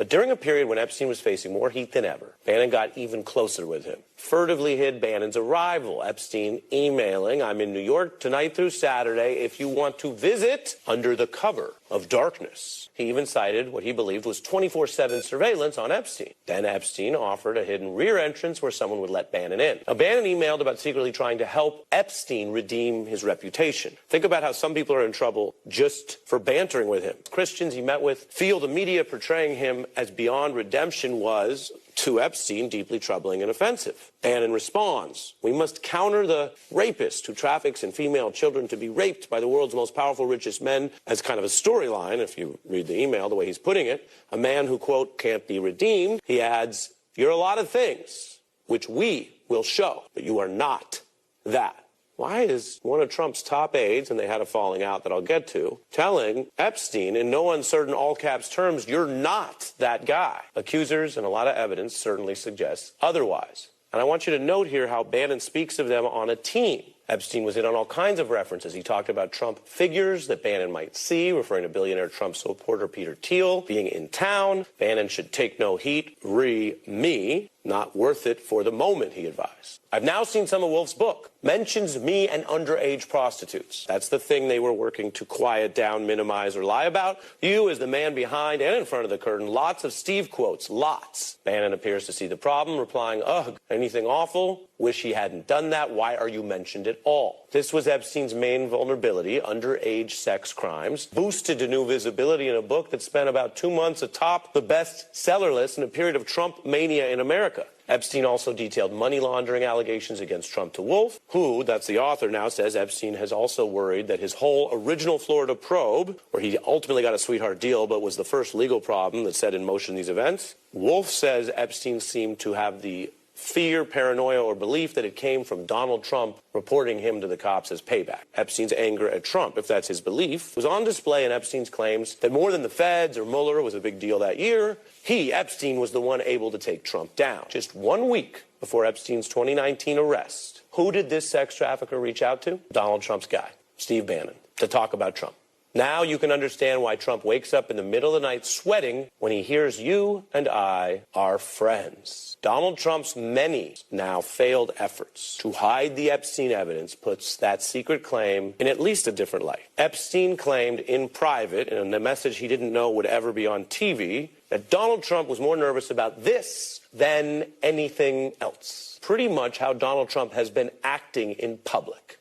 But during a period when Epstein was facing more heat than ever, Bannon got even closer with him. Furtively hid Bannon's arrival. Epstein emailing, "I'm in New York tonight through Saturday if you want to visit," under the cover of darkness. He even cited what he believed was 24/7 surveillance on Epstein. Then Epstein offered a hidden rear entrance where someone would let Bannon in. Now, Bannon emailed about secretly trying to help Epstein redeem his reputation. Think about how some people are in trouble just for bantering with him. Christians he met with feel the media portraying him as beyond redemption was, to Epstein, deeply troubling and offensive. Bannon responds, "We must counter the rapist who traffics in female children to be raped by the world's most powerful, richest men," as kind of a storyline, if you read the email, the way he's putting it. A man who, quote, "can't be redeemed." He adds, "You're a lot of things, which we will show, but you are not that." Why is one of Trump's top aides, and they had a falling out that I'll get to, telling Epstein in no uncertain all-caps terms, "You're not that guy"? Accusers and a lot of evidence certainly suggests otherwise. And I want you to note here how Bannon speaks of them on a team. Epstein was in on all kinds of references. He talked about Trump figures that Bannon might see, referring to billionaire Trump supporter Peter Thiel being in town. Bannon should take no heat, me, not worth it for the moment, he advised. "I've now seen some of Wolf's book. Mentions me and underage prostitutes." That's the thing they were working to quiet down, minimize, or lie about. "You as the man behind and in front of the curtain. Lots of Steve quotes. Lots." Bannon appears to see the problem, replying, "Ugh, anything awful? Wish he hadn't done that. Why are you mentioned at all?" This was Epstein's main vulnerability, underage sex crimes, boosted to new visibility in a book that spent about 2 months atop the bestseller list in a period of Trump mania in America. Epstein also detailed money laundering allegations against Trump to Wolf, who, that's the author now, says Epstein has also worried that his whole original Florida probe, where he ultimately got a sweetheart deal but was the first legal problem that set in motion these events, Wolf says Epstein seemed to have the fear, paranoia, or belief that it came from Donald Trump reporting him to the cops as payback. Epstein's anger at Trump, if that's his belief, was on display in Epstein's claims that more than the feds or Mueller was a big deal that year, he, Epstein, was the one able to take Trump down. Just 1 week before Epstein's 2019 arrest, who did this sex trafficker reach out to? Donald Trump's guy, Steve Bannon, to talk about Trump. Now you can understand why Trump wakes up in the middle of the night sweating when he hears you and I are friends. Donald Trump's many now failed efforts to hide the Epstein evidence puts that secret claim in at least a different light. Epstein claimed in private, in a message he didn't know would ever be on TV, that Donald Trump was more nervous about this than anything else. Pretty much how Donald Trump has been acting in public.